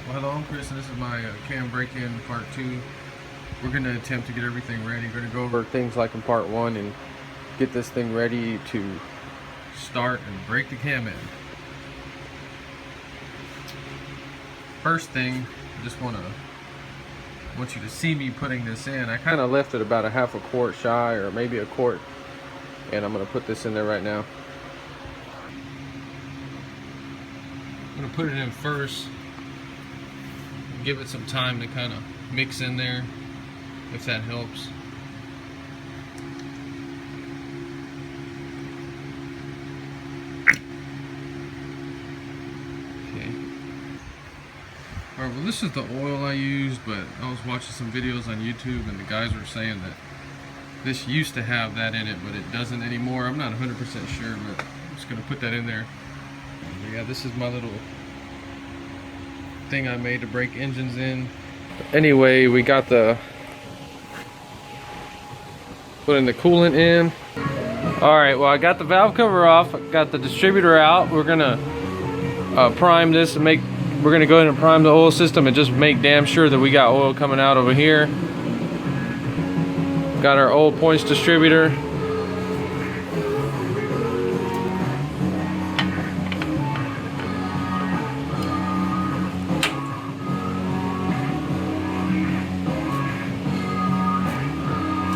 Well, hello, I'm Chris, and this is my cam break-in part 2. We're going to attempt to get everything ready. We're going to go over things like in part 1 and get this thing ready to start and break the cam in. First thing, I just want you to see me putting this in. I kind of left it about a half a quart shy, or maybe a quart, and I'm going to put this in there right now. I'm going to put it in first. Give it some time to kind of mix in there, if that helps. Okay. Alright, well, this is the oil I used, but I was watching some videos on YouTube and the guys were saying that this used to have that in it, but it doesn't anymore. I'm not 100% sure, but I'm just going to put that in there. But yeah, this is my little thing I made to break engines in. Anyway, we got putting the coolant in. Alright, well, I got the valve cover off, got the distributor out. We're gonna prime this and we're gonna go ahead and prime the oil system and just make damn sure that we got oil coming out over here. Got our oil points distributor.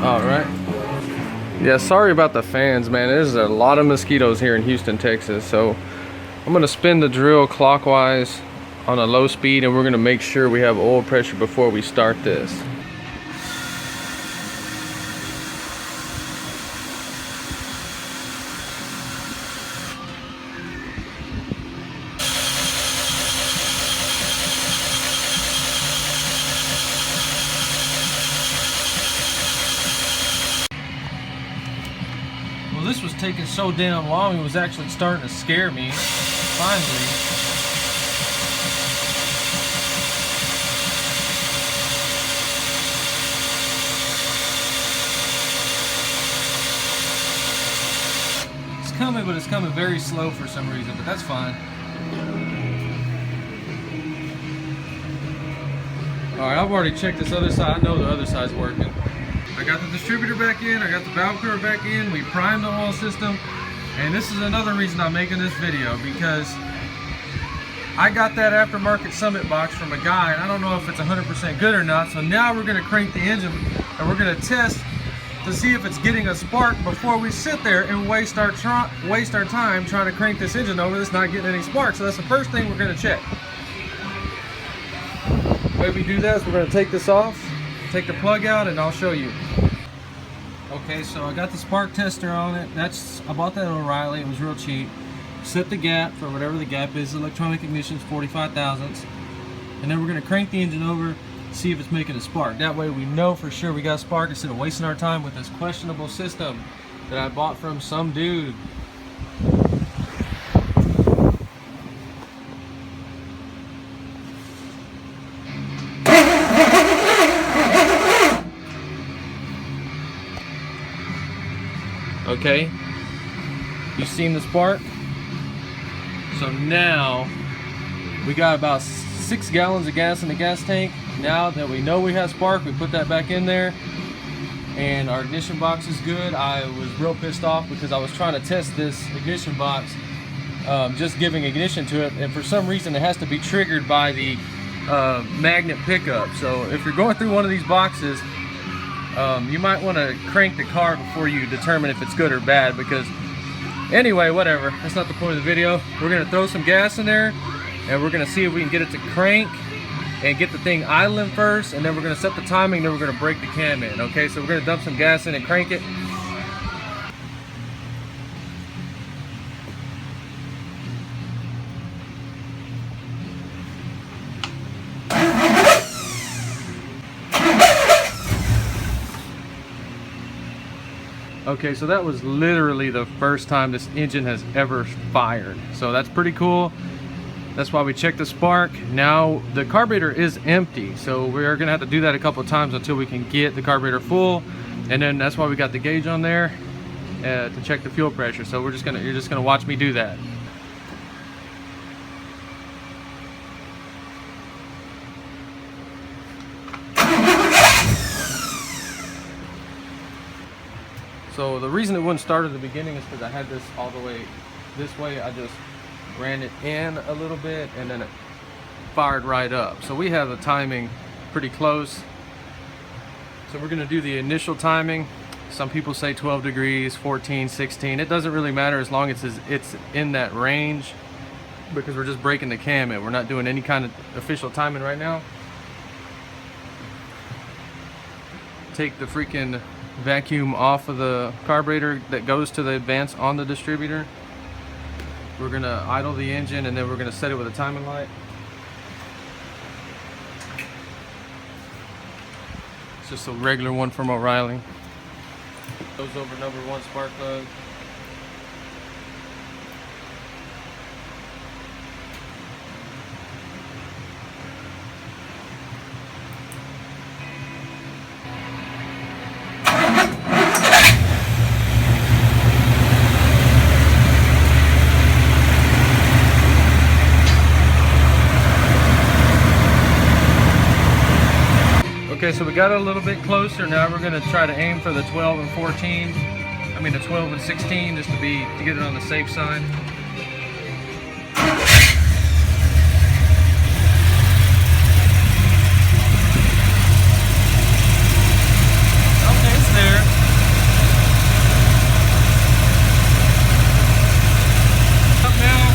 Alright. Yeah, sorry about the fans, man. There's a lot of mosquitoes here in Houston, Texas. So I'm going to spin the drill clockwise on a low speed, and we're going to make sure we have oil pressure before we start this. This was taking so damn long, it was actually starting to scare me. Finally. It's coming, but it's coming very slow for some reason, but that's fine. Alright, I've already checked this other side. I know the other side's working. I got the distributor back in, I got the valve cover back in, we primed the oil system, and this is another reason I'm making this video, because I got that aftermarket Summit box from a guy, and I don't know if it's 100% good or not, so now we're going to crank the engine, and we're going to test to see if it's getting a spark before we sit there and waste our time trying to crank this engine over that's not getting any spark. So that's the first thing we're going to check. The way we do that is we're going to take this off, take the plug out, and I'll show you. Okay, so I got the spark tester on it. I bought that at O'Reilly. It was real cheap. Set the gap for whatever the gap is. Electronic ignition is 45 thousandths. And then we're going to crank the engine over, see if it's making a spark. That way we know for sure we got a spark instead of wasting our time with this questionable system that I bought from some dude. Okay, you seen the spark? So now we got about 6 gallons of gas in the gas tank. Now that we know we have spark, we put that back in there, and our ignition box is good. I was real pissed off because I was trying to test this ignition box, just giving ignition to it, and for some reason it has to be triggered by the magnet pickup. So if you're going through one of these boxes, you might want to crank the car before you determine if it's good or bad, because anyway, whatever, that's not the point of the video. We're going to throw some gas in there, and we're going to see if we can get it to crank and get the thing idling first, and then we're going to set the timing, then we're going to break the cam in. Okay, so we're going to dump some gas in and crank it. Okay, so that was literally the first time this engine has ever fired. So that's pretty cool. That's why we checked the spark. Now the carburetor is empty, so we're gonna have to do that a couple of times until we can get the carburetor full. And then that's why we got the gauge on there to check the fuel pressure. So you're just gonna watch me do that. So the reason it wouldn't start at the beginning is because I had this all the way this way. I just ran it in a little bit and then it fired right up. So we have the timing pretty close. So we're gonna do the initial timing. Some people say 12 degrees, 14, 16. It doesn't really matter as long as it's in that range, because we're just breaking the cam in. We're not doing any kind of official timing right now. Take the freaking vacuum off of the carburetor that goes to the advance on the distributor. We're gonna idle the engine and then we're gonna set it with a timing light. It's just a regular one from O'Reilly. Goes over number 1 spark plug. Okay, so we got it a little bit closer. Now we're gonna try to aim for the 12 and 14. I mean the 12 and 16, just to get it on the safe side. Okay, it's there. Up now.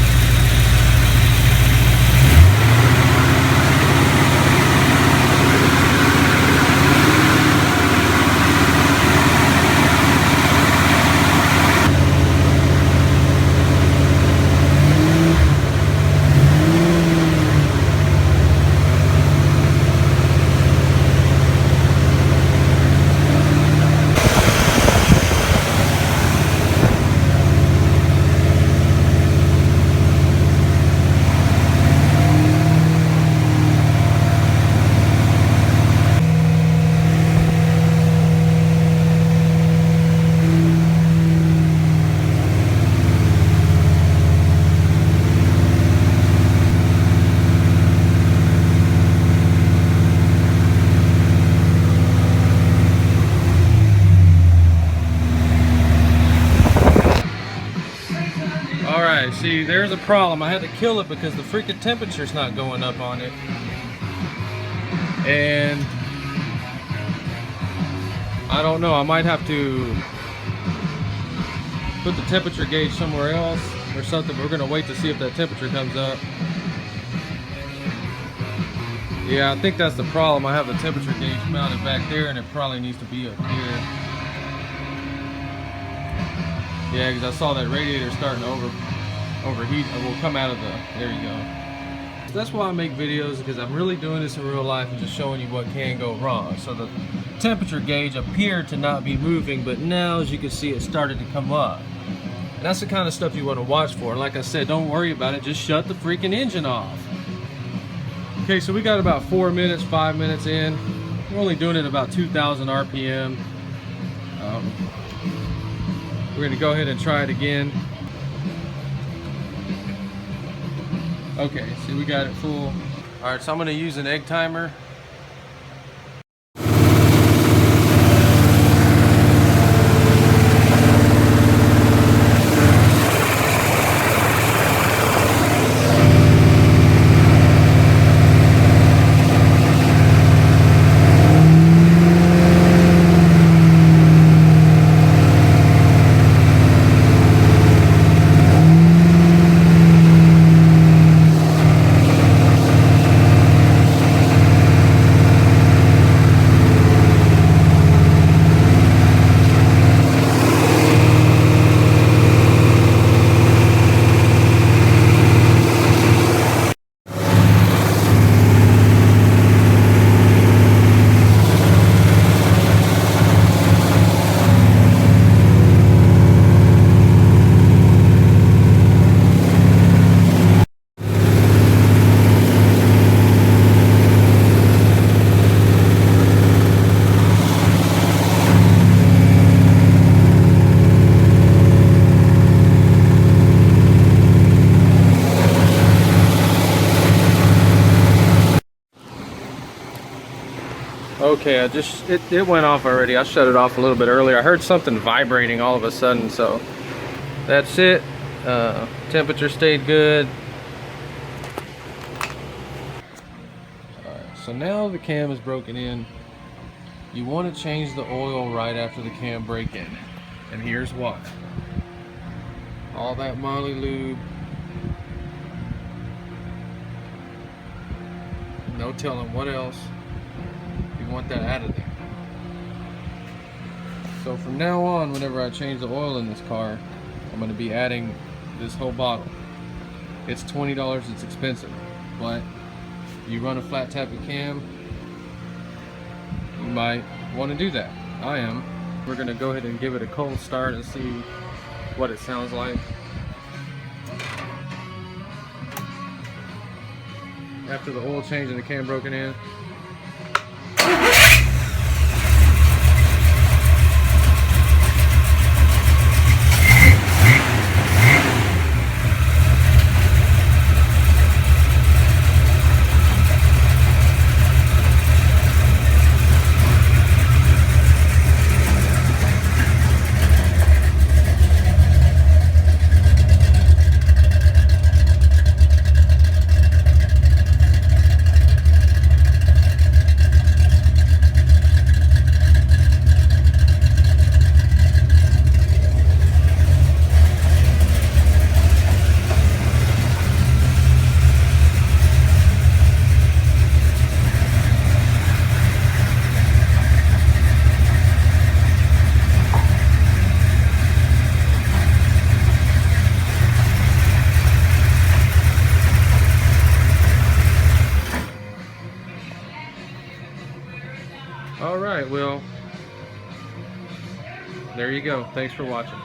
See, there's a problem. I had to kill it because the freaking temperature's not going up on it. And I don't know, I might have to put the temperature gauge somewhere else or something. We're gonna wait to see if that temperature comes up. Yeah, I think that's the problem. I have the temperature gauge mounted back there and it probably needs to be up here. Yeah, because I saw that radiator starting to overheat. Will come out of the, there you go. So that's why I make videos, because I'm really doing this in real life and just showing you what can go wrong. So the temperature gauge appeared to not be moving, but now as you can see it started to come up. And that's the kind of stuff you want to watch for. And like I said, don't worry about it, just shut the freaking engine off. Okay, so we got about 4 minutes, 5 minutes in. We're only doing it about 2,000 RPM. We're gonna go ahead and try it again. Okay, see, we got it full. All right, so I'm gonna use an egg timer. Okay, it went off already. I shut it off a little bit earlier. I heard something vibrating all of a sudden, so that's it. Temperature stayed good. Alright, so now the cam is broken in. You want to change the oil right after the cam break-in, and here's why. All that moly lube, no telling what else. You want that out of there. So from now on, whenever I change the oil in this car, I'm going to be adding this whole bottle. It's $20, it's expensive, but you run a flat tappet cam, you might want to do that. I am. We're going to go ahead and give it a cold start and see what it sounds like. After the oil change and the cam broken in. Alright, well, there you go. Thanks for watching.